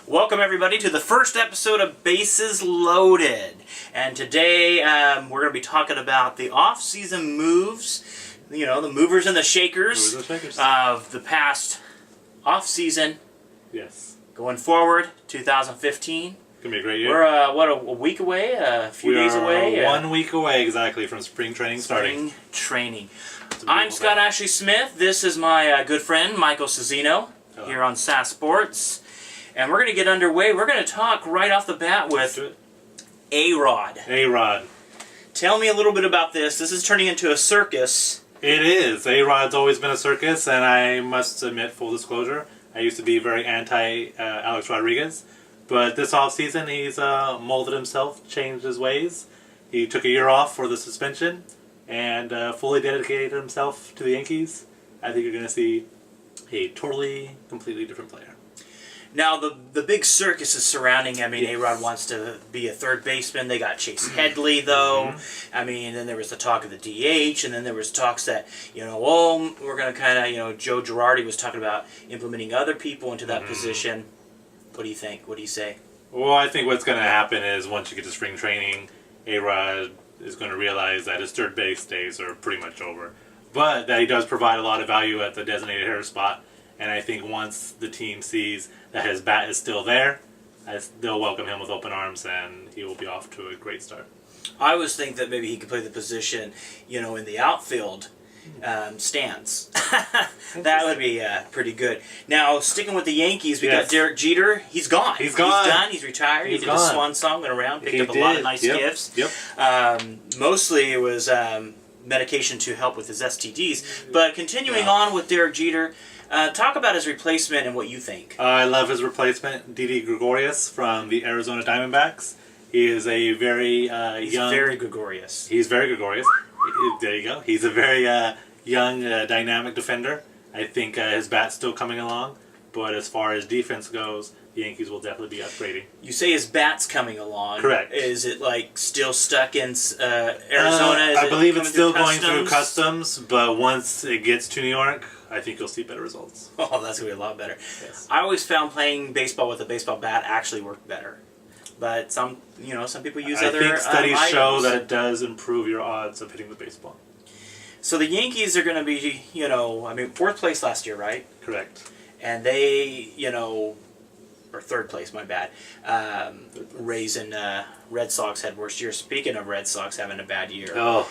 Welcome everybody to the first episode of Bases Loaded. And today we're going to be talking about the off-season moves, you know, the movers and the shakers, of the past off-season. Yes. Going forward, 2015. Gonna be a great year. We're, what, a week away? A few days away? 1 week away exactly from spring training starting. Spring training. I'm Scott Ashley Smith. This is my good friend, Michael Cezzino, here on SAS Sports. And we're going to get underway. We're going to talk right off the bat with A-Rod. A-Rod. Tell me a little bit about this. This is turning into a circus. It is. A-Rod's always been a circus, and I must admit, full disclosure, I used to be very anti-Alex Rodriguez. But this offseason, he's molded himself, changed his ways. He took a year off for the suspension and fully dedicated himself to the Yankees. I think you're going to see a totally, completely different player. Now, the big circus is surrounding, I mean, A-Rod wants to be a third baseman. They got Chase Headley, though. I mean, then there was the talk of the DH, and then there was talks that, you know, oh, we're going to kind of, you know, Joe Girardi was talking about implementing other people into that position. What do you think? What do you say? Well, I think what's going to happen is once you get to spring training, A-Rod is going to realize that his third base days are pretty much over. But that he does provide a lot of value at the designated hitter spot. And I think once the team sees that his bat is still there, they'll welcome him with open arms, and he will be off to a great start. I always think that maybe he could play the position, you know, in the outfield stance. That would be pretty good. Now, sticking with the Yankees, we got Derek Jeter. He's gone. He's gone. He's done. He's retired. He did a swan song, went around, picked up a lot of nice gifts. Mostly it was medication to help with his STDs. But continuing on with Derek Jeter, talk about his replacement and what you think. I love his replacement, Didi Gregorius from the Arizona Diamondbacks. He is a very He's young... very gregarious. He's very gregarious. There you go. He's a very young, dynamic defender. I think his bat's still coming along. But as far as defense goes, the Yankees will definitely be upgrading. You say his bat's coming along. Correct. Is it like still stuck in Arizona? I believe it's still going through customs, but once it gets to New York, I think you'll see better results. Oh, that's going to be a lot better. Yes. I always found playing baseball with a baseball bat actually worked better. But some people use other I think studies show items. that it does improve your odds of hitting the baseball. So the Yankees are going to be, fourth place last year, right? Correct. And they, or third place, my bad. Rays and Red Sox had worse years. Speaking of Red Sox having a bad year. Oh.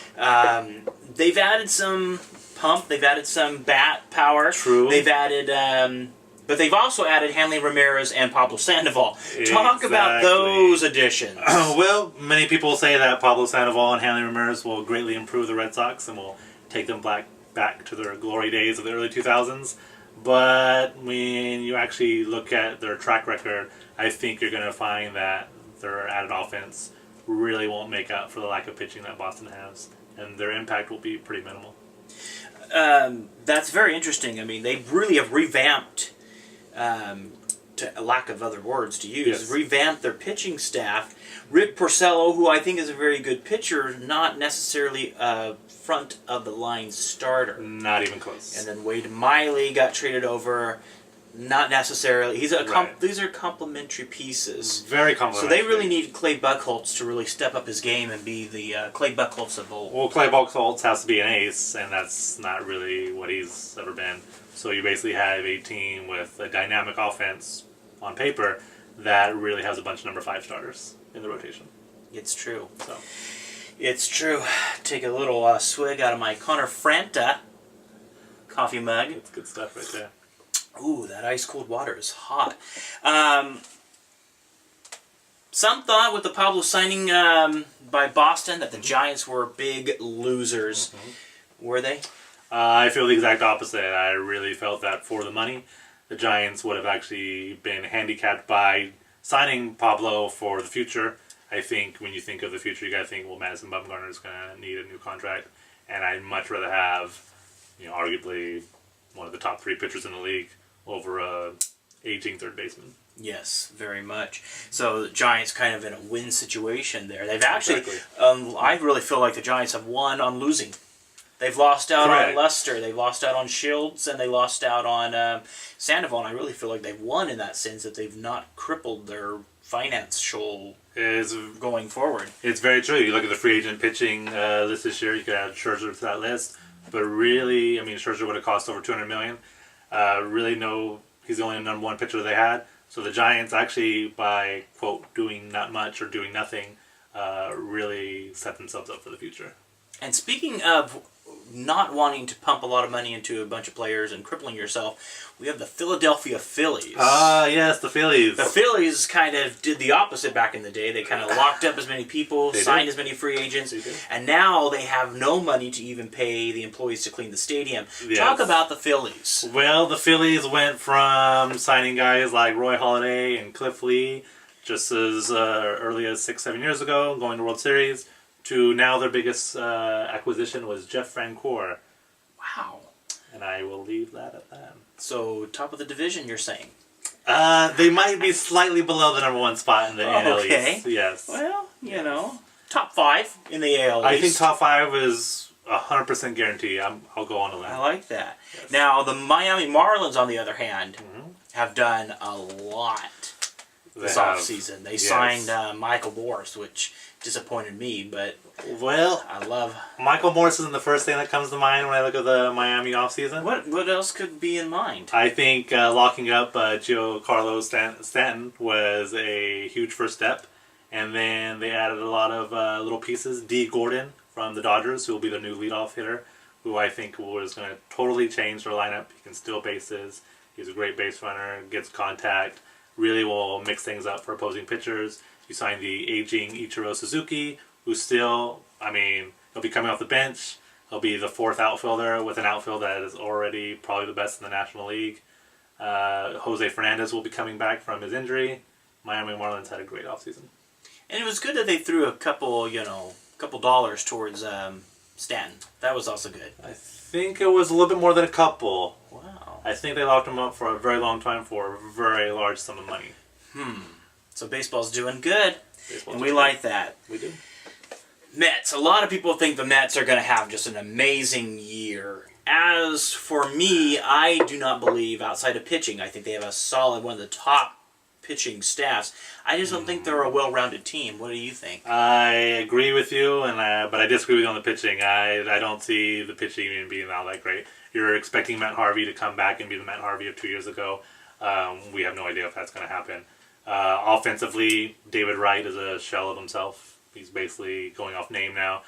They've added some pump. They've added some bat power. True. They've added... but they've also added Hanley Ramirez and Pablo Sandoval. Talk about those additions. Well, many people say that Pablo Sandoval and Hanley Ramirez will greatly improve the Red Sox and will take them back to their glory days of the early 2000s. But when you actually look at their track record, I think you're going to find that their added offense really won't make up for the lack of pitching that Boston has. And their impact will be pretty minimal. That's very interesting. I mean, they really have revamped... to a lack of other words to use, revamped their pitching staff. Rick Porcello, who I think is a very good pitcher, not necessarily a front-of-the-line starter. Not even close. And then Wade Miley got traded over, not necessarily. These are complementary pieces. Very complementary. So they really need Clay Buchholz to really step up his game and be the Clay Buchholz of old. Well, Clay Buchholz has to be an ace, and that's not really what he's ever been. So you basically have a team with a dynamic offense on paper that really has a bunch of number 5 starters in the rotation. It's true. So it's true. Take a little swig out of my Connor Franta coffee mug. It's good stuff right there. Ooh, that ice-cold water is hot. Some thought with the Pablo signing by Boston that the Giants were big losers. Were they? I feel the exact opposite. I really felt that for the money, the Giants would have actually been handicapped by signing Pablo for the future. I think when you think of the future, you got to think, well, Madison Bumgarner is going to need a new contract, and I'd much rather have, arguably one of the top 3 pitchers in the league over a aging third baseman. Yes, very much. So the Giants kind of in a win situation there. They've actually, I really feel like the Giants have won on losing. They've lost out Correct. on Lester. They've lost out on Shields, and they lost out on Sandoval. And I really feel like they've won in that sense that they've not crippled their financial going forward. It's very true. You look at the free agent pitching list this year. You could add Scherzer to that list, but really, I mean, Scherzer would have cost over $200 million. Really, no, he's the only number one pitcher they had. So the Giants actually, by quote doing not much or doing nothing, really set themselves up for the future. And speaking of not wanting to pump a lot of money into a bunch of players and crippling yourself, we have the Philadelphia Phillies. Yes, the Phillies. The Phillies kind of did the opposite back in the day. They kind of locked up as many people, signed as many free agents, and now they have no money to even pay the employees to clean the stadium. Yes. Talk about the Phillies. Well, the Phillies went from signing guys like Roy Halladay and Cliff Lee just as early as 6-7 years ago, going to World Series, to now their biggest acquisition was Jeff Francoeur. Wow. And I will leave that at that. So, top of the division, you're saying? They might be slightly below the number one spot in the AL East. Yes. Well, you know, top 5 in the AL East. I think top 5 is 100% guarantee. I'll go on a limb. I like that. Yes. Now, the Miami Marlins, on the other hand, have done a lot this offseason. They signed Michael Morse, which disappointed me, but I love Michael Morse isn't the first thing that comes to mind when I look at the Miami offseason. What else could be in mind? I think locking up Giancarlo Stanton was a huge first step, and then they added a lot of little pieces. D. Gordon from the Dodgers, who will be the new leadoff hitter, who I think is going to totally change their lineup. He can steal bases. He's a great base runner, gets contact, really will mix things up for opposing pitchers. You signed the aging Ichiro Suzuki, who still, I mean, he'll be coming off the bench. He'll be the 4th outfielder with an outfield that is already probably the best in the National League. Jose Fernandez will be coming back from his injury. Miami Marlins had a great offseason. And it was good that they threw a couple dollars towards Stanton. That was also good. I think it was a little bit more than a couple. Wow. I think they locked him up for a very long time for a very large sum of money. So baseball's doing good, and we like that. We do. Mets. A lot of people think the Mets are going to have just an amazing year. As for me, I do not believe, outside of pitching, I think they have a solid, one of the top pitching staffs. I just don't think they're a well-rounded team. What do you think? I agree with you, but I disagree with you on the pitching. I don't see the pitching even being all that great. You're expecting Matt Harvey to come back and be the Matt Harvey of 2 years ago. We have no idea if that's going to happen. Offensively, David Wright is a shell of himself. He's basically going off name now.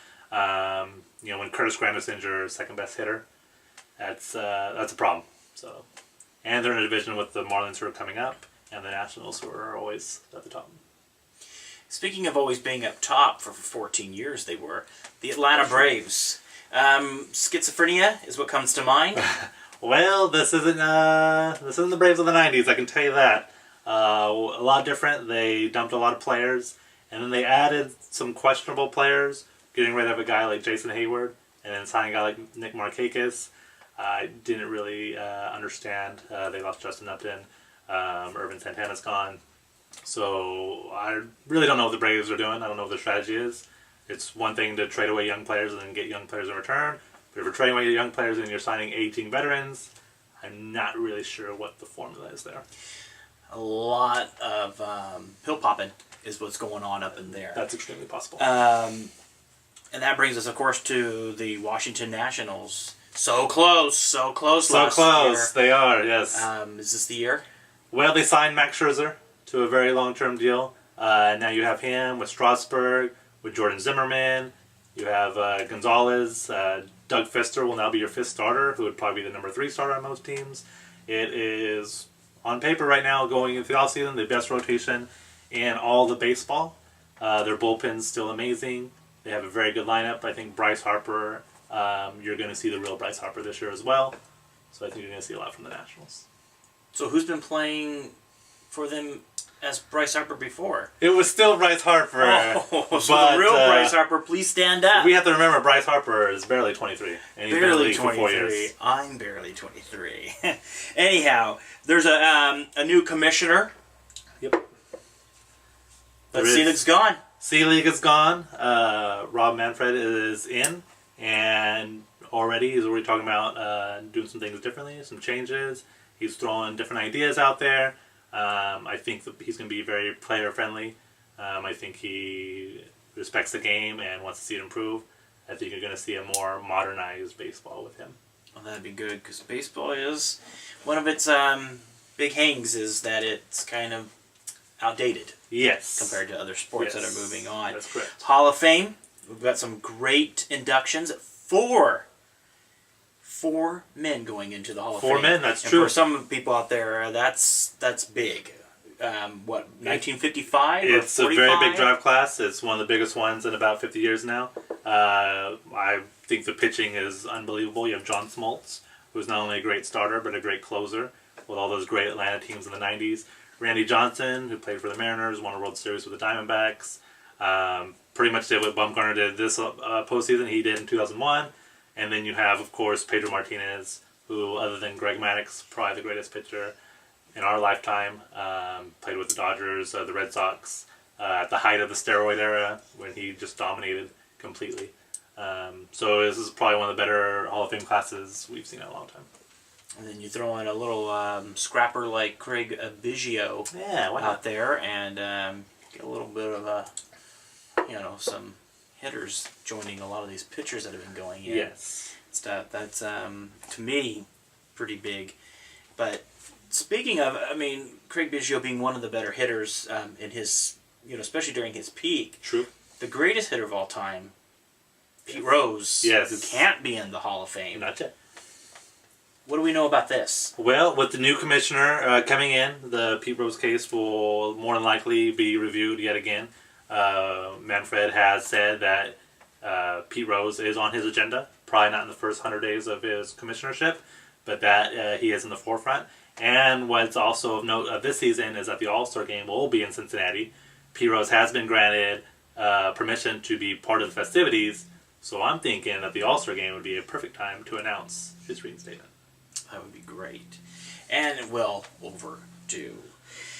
When Curtis Granderson's your second best hitter, that's a problem. So, and they're in a division with the Marlins who are coming up, and the Nationals who are always at the top. Speaking of always being up top for 14 years, they were the Atlanta Braves. Schizophrenia is what comes to mind. Well, this isn't the Braves of the '90s. I can tell you that. A lot different. They dumped a lot of players, and then they added some questionable players, getting rid of a guy like Jason Hayward, and then signing a guy like Nick Markakis. I didn't really understand. They lost Justin Upton. Irvin Santana's gone. So I really don't know what the Braves are doing. I don't know what their strategy is. It's one thing to trade away young players and then get young players in return. But if you're trading away your young players and you're signing 18 veterans, I'm not really sure what the formula is there. A lot of pill popping is what's going on up in there. That's extremely possible. And that brings us, of course, to the Washington Nationals. So close. So close. They are, yes. Is this the year? Well, they signed Max Scherzer to a very long-term deal. Now you have him with Strasburg, with Jordan Zimmerman. You have Gonzalez. Doug Fister will now be your 5th starter, who would probably be the number 3 starter on most teams. It is, on paper right now, going into the offseason, the best rotation in all the baseball. Their bullpen's still amazing. They have a very good lineup. I think Bryce Harper, you're going to see the real Bryce Harper this year as well. So I think you're going to see a lot from the Nationals. So who's been playing for them as Bryce Harper before? It was still Bryce Harper. Oh, so the real Bryce Harper, please stand up. We have to remember Bryce Harper is barely 23. And he's been in the league for 4 years. I'm barely 23. Anyhow, there's a new commissioner. Yep. But C-League's gone. C-League is gone. Rob Manfred is in. And already. He's already talking about doing some things differently, some changes. He's throwing different ideas out there. I think that he's going to be very player-friendly. I think he respects the game and wants to see it improve. I think you're going to see a more modernized baseball with him. Well, that'd be good, because baseball is one of its big hangs is that it's kind of outdated. Yes. Compared to other sports that are moving on. That's correct. Hall of Fame. We've got some great inductions. Four men going into the Hall of Fame. 4 men, that's and true. For some people out there, that's big. 1955 or 45? It's a very big draft class. It's one of the biggest ones in about 50 years now. I think the pitching is unbelievable. You have John Smoltz, who's not only a great starter, but a great closer with all those great Atlanta teams in the 90s. Randy Johnson, who played for the Mariners, won a World Series with the Diamondbacks. Pretty much did what Bumgarner did this postseason. He did in 2001. And then you have, of course, Pedro Martinez, who, other than Greg Maddux, probably the greatest pitcher in our lifetime. Played with the Dodgers, the Red Sox, at the height of the steroid era when he just dominated completely. So this is probably one of the better Hall of Fame classes we've seen in a long time. And then you throw in a little scrapper like Craig Biggio out there, and get a little bit of some hitters joining a lot of these pitchers that have been going in. Yes. That's to me pretty big. But speaking of, Craig Biggio being one of the better hitters in his, especially during his peak. True. The greatest hitter of all time, Pete Rose, who can't be in the Hall of Fame. Not yet. What do we know about this? Well, with the new commissioner coming in, the Pete Rose case will more than likely be reviewed yet again. Manfred has said that Pete Rose is on his agenda, probably not in the first 100 days of his commissionership, but that he is in the forefront. And what's also of note of this season is that the All-Star Game will be in Cincinnati. Pete Rose has been granted permission to be part of the festivities, so I'm thinking that the All-Star Game would be a perfect time to announce his reinstatement. That would be great. And well overdue.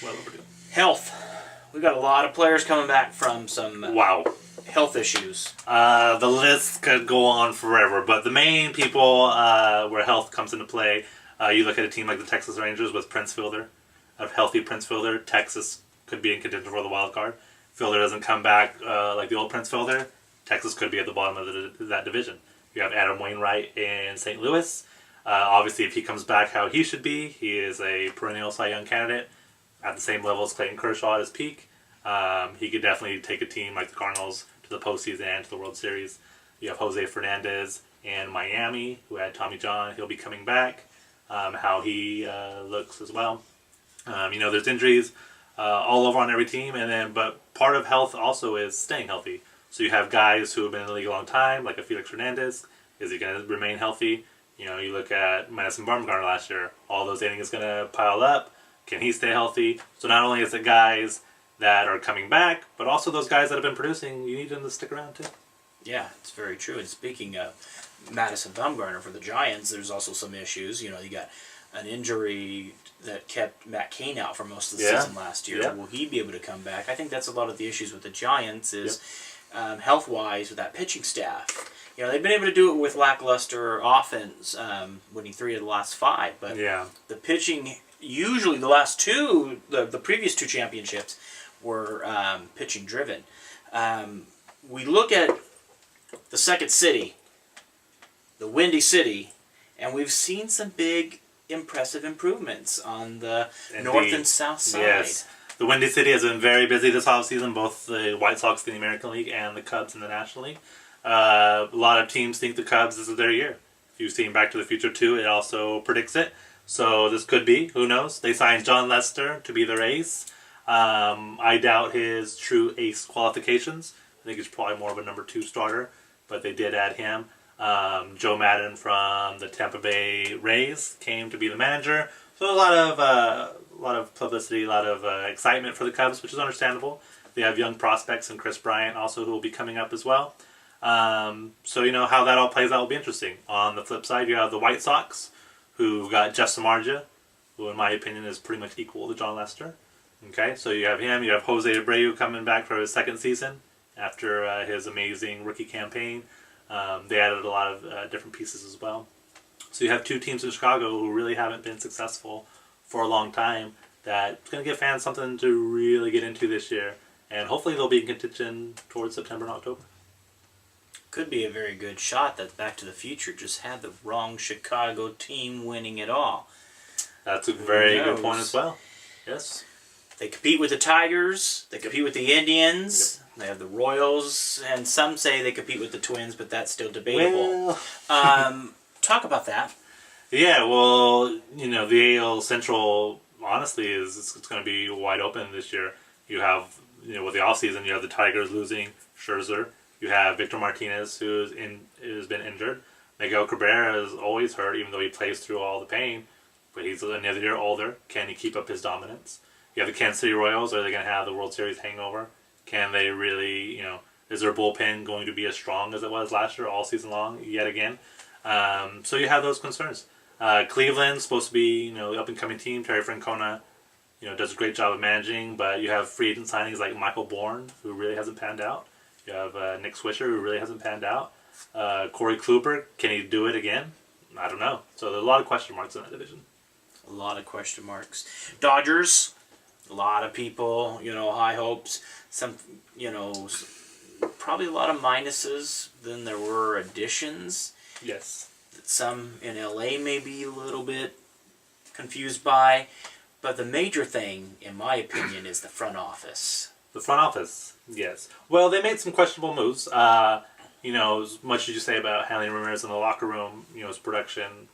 Well overdue. Health. We've got a lot of players coming back from some health issues. The list could go on forever, but the main people where health comes into play, you look at a team like the Texas Rangers with Prince Fielder. A healthy Prince Fielder, Texas could be in contention for the wild card. Fielder doesn't come back like the old Prince Fielder, Texas could be at the bottom of that division. You have Adam Wainwright in St. Louis. Obviously, if he comes back how he should be, he is a perennial Cy Young candidate at the same level as Clayton Kershaw at his peak. He could definitely take a team like the Cardinals to the postseason and to the World Series. You have Jose Fernandez in Miami, who had Tommy John. He'll be coming back. How he looks as well. There's injuries all over on every team, but part of health also is staying healthy. So you have guys who have been in the league a long time, like a Felix Hernandez. Is he going to remain healthy? You look at Madison Bumgarner last year. All those innings going to pile up. Can he stay healthy? So not only is it guys that are coming back, but also those guys that have been producing, you need them to stick around too. Yeah, it's very true. And speaking of Madison Bumgarner for the Giants, there's also some issues. You got an injury that kept Matt Cain out for most of the season last year. Yeah. Will he be able to come back? I think that's a lot of the issues with the Giants is health-wise with that pitching staff. They've been able to do it with lackluster offense, winning 3 of the last 5. But the pitching, usually the previous 2 championships were pitching-driven. We look at the second city, the Windy City, and we've seen some big, impressive improvements on the north and south side. Yes. The Windy City has been very busy this offseason, both the White Sox in the American League and the Cubs in the National League. A lot of teams think the Cubs, this is their year. If you've seen Back to the Future 2, it also predicts it. So this could be, who knows? They signed John Lester to be their ace. I doubt his true ace qualifications. I think he's probably more of a number 2 starter, but they did add him. Joe Madden from the Tampa Bay Rays came to be the manager. So a lot of publicity, a lot of excitement for the Cubs, which is understandable. They have young prospects and Chris Bryant also who will be coming up as well. So how that all plays out will be interesting. On the flip side, you have the White Sox, who got Jeff Samardzija, who in my opinion is pretty much equal to John Lester. Okay, so you have him. You have Jose Abreu coming back for his second season after his amazing rookie campaign. They added a lot of different pieces as well. So you have two teams in Chicago who really haven't been successful for a long time. That's going to give fans something to really get into this year. And hopefully they'll be in contention towards September and October. Could be a very good shot that Back to the Future just had the wrong Chicago team winning it all. That's a very good point as well. Yes. They compete with the Tigers. They compete with the Indians. Yep. They have the Royals. And some say they compete with the Twins, but that's still debatable. Well. Talk about that. Yeah, well, the AL Central, honestly, it's going to be wide open this year. You have, with the offseason, you have the Tigers losing Scherzer. You have Victor Martinez, who's been injured. Miguel Cabrera is always hurt, even though he plays through all the pain. But he's another year older. Can he keep up his dominance? You have the Kansas City Royals. Are they going to have the World Series hangover? Can they really, is their bullpen going to be as strong as it was last year all season long yet again? So you have those concerns. Cleveland's supposed to be, the up-and-coming team. Terry Francona, does a great job of managing. But you have free agent signings like Michael Bourne, who really hasn't panned out. You have Nick Swisher, who really hasn't panned out. Corey Kluber, can he do it again? I don't know. So there's a lot of question marks in that division. A lot of question marks. Dodgers, a lot of people, high hopes. Some, probably a lot of minuses than there were additions. Yes. Some in LA may be a little bit confused by. But the major thing, in my opinion, is the front office. The front office, yes. Well, they made some questionable moves. As much as you say about Hanley Ramirez in the locker room, his production.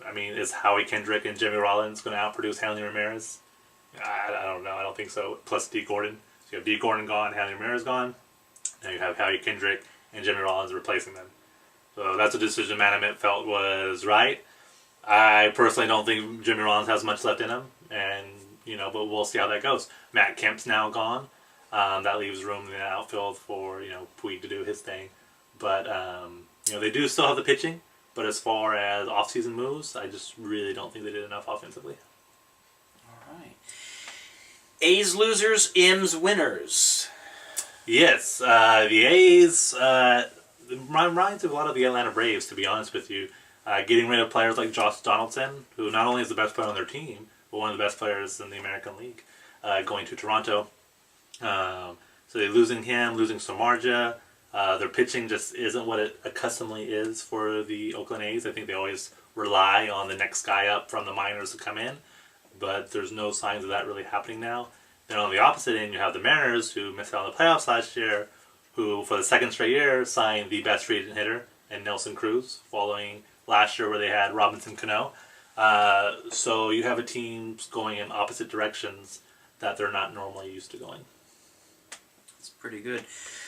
I mean, is Howie Kendrick and Jimmy Rollins going to outproduce Hanley Ramirez? I don't know. I don't think so. Plus D. Gordon. So you have D. Gordon gone, Hanley Ramirez gone. Now you have Howie Kendrick and Jimmy Rollins replacing them. So that's a decision management felt was right. I personally don't think Jimmy Rollins has much left in him, and but we'll see how that goes. Matt Kemp's now gone. That leaves room in the outfield for Puig to do his thing, but they do still have the pitching. But as far as off-season moves, I just really don't think they did enough offensively. All right. A's losers, M's winners. Yes, the A's reminds me of a lot of the Atlanta Braves, to be honest with you. Getting rid of players like Josh Donaldson, who not only is the best player on their team, but one of the best players in the American League, going to Toronto. So they're losing him, losing Samardzija. Their pitching just isn't what it accustomedly is for the Oakland A's. I think they always rely on the next guy up from the minors to come in, but there's no signs of that really happening now. Then on the opposite end, you have the Mariners, who missed out on the playoffs last year, who for the second straight year signed the best free agent hitter in Nelson Cruz, following last year where they had Robinson Cano. So you have a team going in opposite directions that they're not normally used to going. It's pretty good.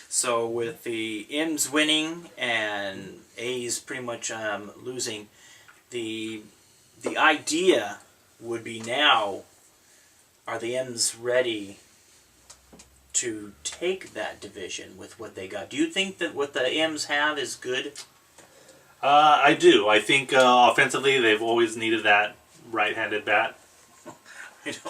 So with the M's winning and A's pretty much losing, the idea would be now, are the M's ready to take that division with what they got? Do you think that what the M's have is good? I do. I think offensively they've always needed that right-handed bat.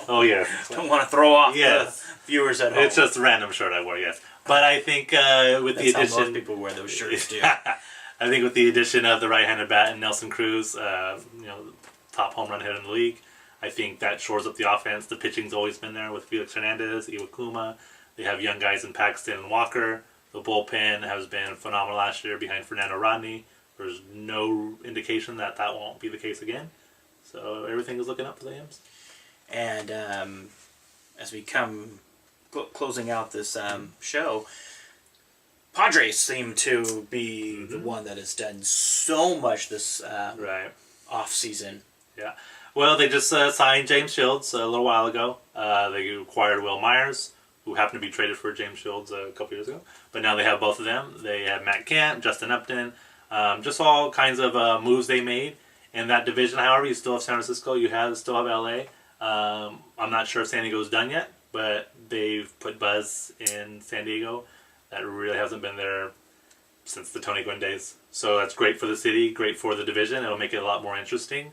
Oh, yeah. Don't want to throw off yes. the viewers at home. It's just a random shirt I wore, yes. But I think with the addition... That's how most people wear those shirts, too. I think with the addition of the right-handed bat and Nelson Cruz, top home run hitter in the league, I think that shores up the offense. The pitching's always been there with Felix Hernandez, Iwakuma. They have young guys in Paxton and Walker. The bullpen has been phenomenal last year behind Fernando Rodney. There's no indication that won't be the case again. So everything is looking up for the M's. And as we come closing out this show, Padres seem to be the one that has done so much this off-season. Yeah. Well, they just signed James Shields a little while ago. They acquired Will Myers, who happened to be traded for James Shields a couple years ago. But now they have both of them. They have Matt Kemp, Justin Upton, just all kinds of moves they made. In that division, however, you still have San Francisco, still have LA. I'm not sure if San Diego's done yet, but they've put buzz in San Diego that really hasn't been there since the Tony Gwynn days. So that's great for the city, great for the division. It'll make it a lot more interesting.